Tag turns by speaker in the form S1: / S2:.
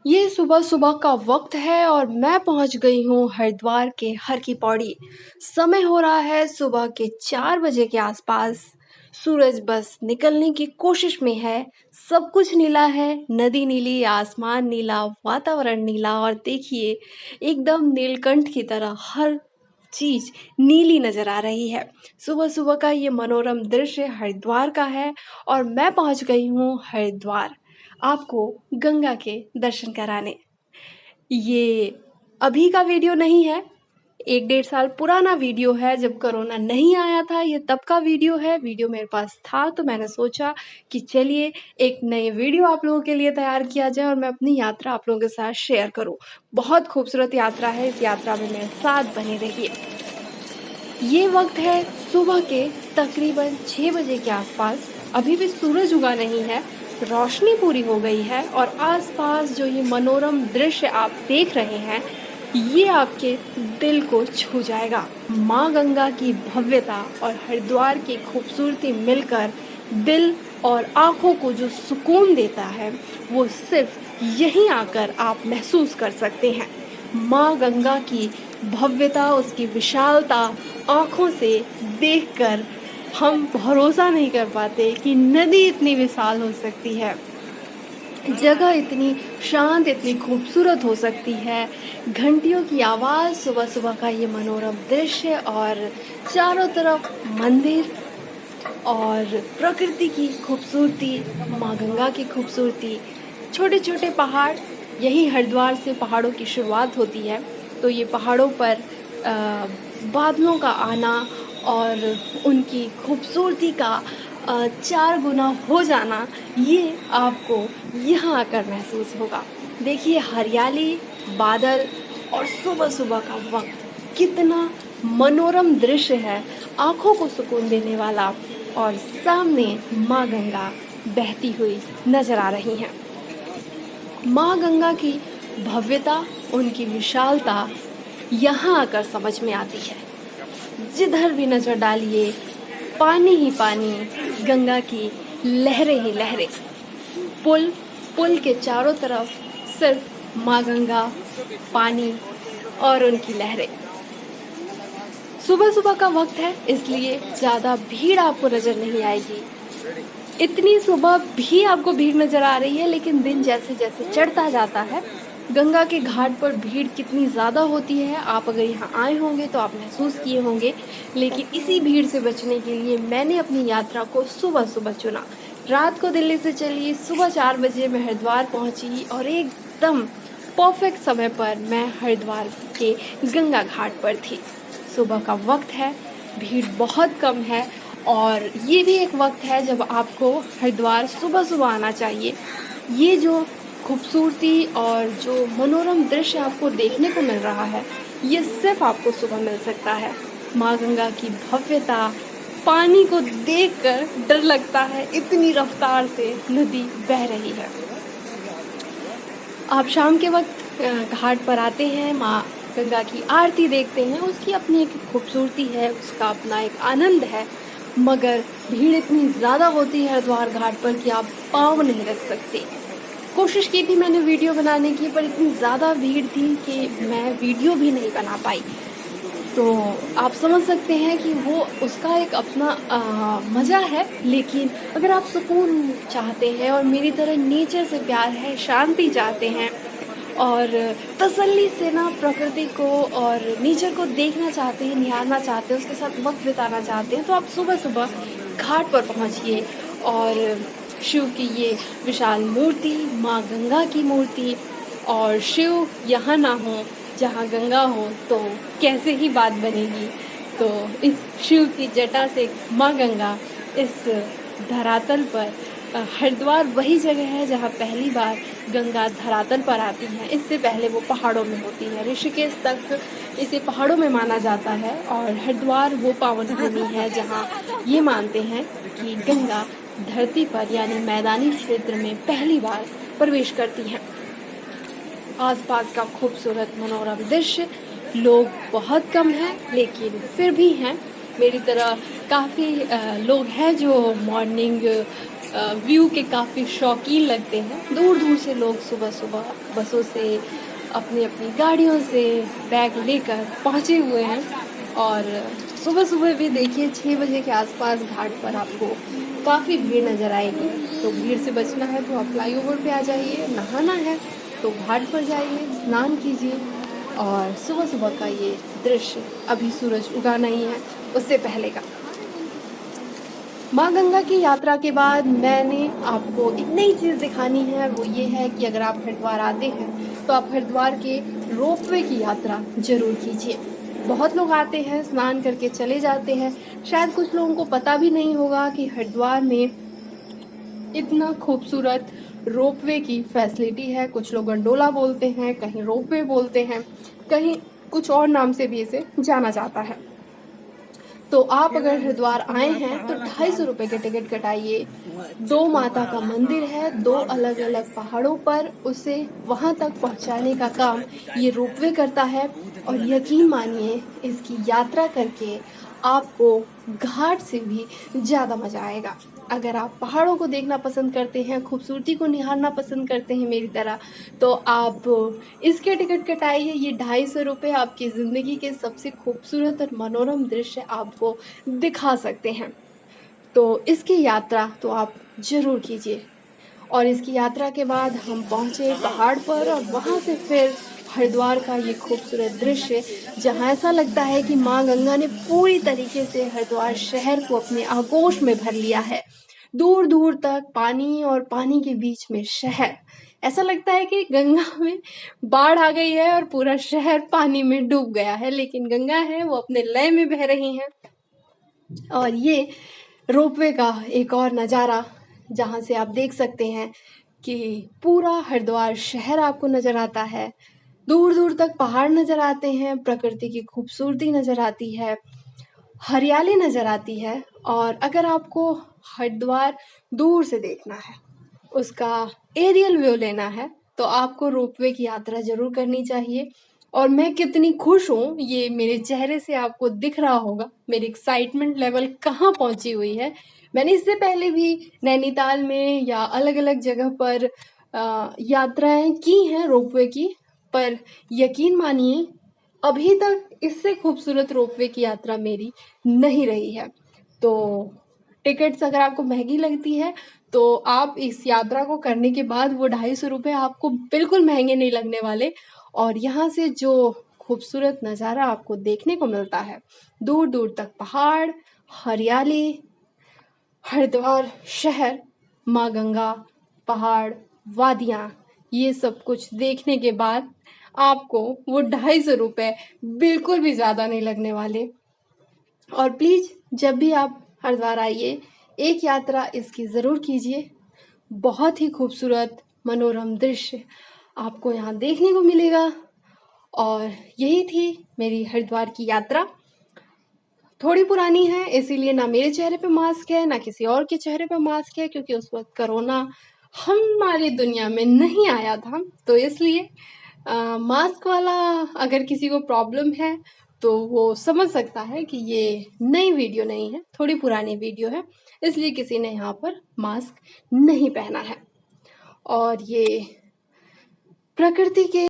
S1: ये सुबह सुबह का वक्त है और मैं पहुंच गई हूँ हरिद्वार के हर की पौड़ी। समय हो रहा है सुबह के 4 बजे के आसपास। सूरज बस निकलने की कोशिश में है। सब कुछ नीला है, नदी नीली, आसमान नीला, वातावरण नीला और देखिए एकदम नीलकंठ की तरह हर चीज नीली नजर आ रही है। सुबह सुबह का ये मनोरम दृश्य हरिद्वार का है और मैं पहुंच गई हूँ हरिद्वार आपको गंगा के दर्शन कराने। ये अभी का वीडियो नहीं है, 1 डेढ़ साल पुराना वीडियो है। जब कोरोना नहीं आया था ये तब का वीडियो है। वीडियो मेरे पास था तो मैंने सोचा कि चलिए एक नए वीडियो आप लोगों के लिए तैयार किया जाए और मैं अपनी यात्रा आप लोगों के साथ शेयर करूं। बहुत खूबसूरत यात्रा है, इस यात्रा में मेरे साथ बने रहिए। ये वक्त है सुबह के तकरीबन 6 बजे के आसपास। अभी भी सूरज उगा नहीं है, रोशनी पूरी हो गई है और आसपास जो ये मनोरम दृश्य आप देख रहे हैं ये आपके दिल को छू जाएगा। माँ गंगा की भव्यता और हरिद्वार की खूबसूरती मिलकर दिल और आँखों को जो सुकून देता है वो सिर्फ यहीं आकर आप महसूस कर सकते हैं। माँ गंगा की भव्यता, उसकी विशालता आँखों से देखकर हम भरोसा नहीं कर पाते कि नदी इतनी विशाल हो सकती है, जगह इतनी शांत, इतनी खूबसूरत हो सकती है। घंटियों की आवाज़, सुबह सुबह का ये मनोरम दृश्य और चारों तरफ मंदिर और प्रकृति की खूबसूरती, माँ गंगा की खूबसूरती, छोटे छोटे पहाड़। यही हरिद्वार से पहाड़ों की शुरुआत होती है। तो ये पहाड़ों पर बादलों का आना और उनकी खूबसूरती का 4 गुना हो जाना, ये आपको यहाँ आकर महसूस होगा। देखिए हरियाली, बादल और सुबह सुबह का वक्त कितना मनोरम दृश्य है, आँखों को सुकून देने वाला। और सामने माँ गंगा बहती हुई नजर आ रही हैं। माँ गंगा की भव्यता, उनकी विशालता यहाँ आकर समझ में आती है। जिधर भी नजर डालिए पानी ही पानी, गंगा की लहरें ही लहरें। पुल पुल के चारों तरफ सिर्फ माँ गंगा, पानी और उनकी लहरें। सुबह सुबह का वक्त है इसलिए ज़्यादा भीड़ आपको नज़र नहीं आएगी। इतनी सुबह भी आपको भीड़ नज़र आ रही है, लेकिन दिन जैसे जैसे चढ़ता जाता है गंगा के घाट पर भीड़ कितनी ज़्यादा होती है आप अगर यहाँ आए होंगे तो आप महसूस किए होंगे। लेकिन इसी भीड़ से बचने के लिए मैंने अपनी यात्रा को सुबह सुबह चुना। रात को दिल्ली से चली, सुबह 4 बजे मैं हरिद्वार पहुँची और एकदम परफेक्ट समय पर मैं हरिद्वार के गंगा घाट पर थी। सुबह का वक्त है, भीड़ बहुत कम है और ये भी एक वक्त है जब आपको हरिद्वार सुबह सुबह आना चाहिए। ये जो खूबसूरती और जो मनोरम दृश्य आपको देखने को मिल रहा है ये सिर्फ आपको सुबह मिल सकता है। माँ गंगा की भव्यता, पानी को देखकर डर लगता है, इतनी रफ्तार से नदी बह रही है। आप शाम के वक्त घाट पर आते हैं, माँ गंगा की आरती देखते हैं, उसकी अपनी एक खूबसूरती है, उसका अपना एक आनंद है। मगर भीड़ इतनी ज़्यादा होती है हरिद्वार घाट पर कि आप पाँव नहीं रख सकते। कोशिश की थी मैंने वीडियो बनाने की, पर इतनी ज़्यादा भीड़ थी कि मैं वीडियो भी नहीं बना पाई। तो आप समझ सकते हैं कि वो उसका एक अपना मज़ा है। लेकिन अगर आप सुकून चाहते हैं और मेरी तरह नेचर से प्यार है, शांति चाहते हैं और तसल्ली से ना प्रकृति को और नेचर को देखना चाहते हैं, निहारना चाहते हैं, उसके साथ वक्त बिताना चाहते हैं, तो आप सुबह सुबह घाट पर पहुंचिए और शिव की ये विशाल मूर्ति, माँ गंगा की मूर्ति, और शिव यहाँ ना हो जहाँ गंगा हो तो कैसे ही बात बनेगी। तो इस शिव की जटा से माँ गंगा इस धरातल पर, हरिद्वार वही जगह है जहाँ पहली बार गंगा धरातल पर आती हैं। इससे पहले वो पहाड़ों में होती है, ऋषिकेश तक इसे पहाड़ों में माना जाता है और हरिद्वार वो पावन भूमि है जहाँ ये मानते हैं कि गंगा धरती पर यानी मैदानी क्षेत्र में पहली बार प्रवेश करती हैं। आसपास का खूबसूरत मनोरम दृश्य, लोग बहुत कम हैं लेकिन फिर भी हैं। मेरी तरह काफ़ी लोग हैं जो मॉर्निंग व्यू के काफ़ी शौकीन लगते हैं। दूर-दूर से लोग सुबह-सुबह बसों से, अपनी-अपनी गाड़ियों से बैग लेकर पहुँचे हुए हैं और सुबह-सुबह भी देखिए 6 बजे के आसपास घाट पर आपको काफ़ी भीड़ नज़र आएगी। तो भीड़ से बचना है तो आप फ्लाईओवर पे आ जाइए, नहाना है तो घाट पर जाइए, स्नान कीजिए और सुबह-सुबह का ये दृश्य, अभी सूरज उगा नहीं है, उससे पहले का। माँ गंगा की यात्रा के बाद मैंने आपको एक नई चीज़ दिखानी है, वो ये है कि अगर आप हरिद्वार आते हैं, तो आप हरिद्वार के रोपवे की यात्रा ज़रूर कीजिए। बहुत लोग आते हैं, स्नान करके चले जाते हैं, शायद कुछ लोगों को पता भी नहीं होगा कि हरिद्वार में इतना खूबसूरत रोपवे की फैसिलिटी है। कुछ लोग गंडोला बोलते हैं, कहीं रोपवे बोलते हैं, कहीं कुछ और नाम से भी इसे जाना जाता है। तो आप अगर हरिद्वार आए हैं तो 250 रुपये के टिकट कटाइए। 2 माता का मंदिर है, 2 अलग-अलग पहाड़ों पर, उसे वहाँ तक पहुँचाने का काम ये रोपवे करता है और यकीन मानिए इसकी यात्रा करके आपको घाट से भी ज़्यादा मज़ा आएगा। अगर आप पहाड़ों को देखना पसंद करते हैं, खूबसूरती को निहारना पसंद करते हैं मेरी तरह, तो आप इसके टिकट कटाइए। ये 250 रुपये आपकी ज़िंदगी के सबसे खूबसूरत और मनोरम दृश्य आपको दिखा सकते हैं। तो इसकी यात्रा तो आप ज़रूर कीजिए। और इसकी यात्रा के बाद हम पहुँचे पहाड़ पर और वहाँ से फिर हरिद्वार का ये खूबसूरत दृश्य, जहाँ ऐसा लगता है कि माँ गंगा ने पूरी तरीके से हरिद्वार शहर को अपने आगोश में भर लिया है। दूर-दूर तक पानी और पानी के बीच में शहर। ऐसा लगता है कि गंगा में बाढ़ आ गई है और पूरा शहर पानी में डूब गया है, लेकिन गंगा है वो अपने लय में बह रही हैं। और ये रोपवे का एक और नज़ारा, जहाँ से आप देख सकते हैं कि पूरा हरिद्वार शहर आपको नज़र आता है। दूर-दूर तक पहाड़ नज़र आते हैं, प्रकृति की खूबसूरती नज़र आती है, हरियाली नज़र आती है। और अगर आपको हरिद्वार दूर से देखना है, उसका एरियल व्यू लेना है, तो आपको रोपवे की यात्रा ज़रूर करनी चाहिए। और मैं कितनी खुश हूँ, ये मेरे चेहरे से आपको दिख रहा होगा, मेरी एक्साइटमेंट लेवल कहाँ पहुँची हुई है। मैंने इससे पहले भी नैनीताल में या अलग-अलग जगह पर यात्राएँ की हैं रोपवे की, पर यकीन मानिए अभी तक इससे खूबसूरत रोपवे की यात्रा मेरी नहीं रही है। तो टिकट्स अगर आपको महँगी लगती है, तो आप इस यात्रा को करने के बाद वो 250 रुपये आपको बिल्कुल महँगे नहीं लगने वाले। और यहाँ से जो खूबसूरत नज़ारा आपको देखने को मिलता है, दूर-दूर तक पहाड़, हरियाली, हरिद्वार शहर, माँ गंगा, पहाड़, वादियाँ, ये सब कुछ देखने के बाद आपको वो 250 रुपये बिल्कुल भी ज़्यादा नहीं लगने वाले। और प्लीज़ जब भी आप हरिद्वार आइए, एक यात्रा इसकी ज़रूर कीजिए। बहुत ही खूबसूरत मनोरम दृश्य आपको यहाँ देखने को मिलेगा। और यही थी मेरी हरिद्वार की यात्रा। थोड़ी पुरानी है, इसीलिए ना मेरे चेहरे पे मास्क है, ना किसी और के चेहरे पे मास्क है, क्योंकि उस वक़्त कोरोना हमारी दुनिया में नहीं आया था। तो इसलिए मास्क वाला अगर किसी को प्रॉब्लम है, तो वो समझ सकता है कि ये नई वीडियो नहीं है, थोड़ी पुरानी वीडियो है, इसलिए किसी ने यहाँ पर मास्क नहीं पहना है। और ये प्रकृति के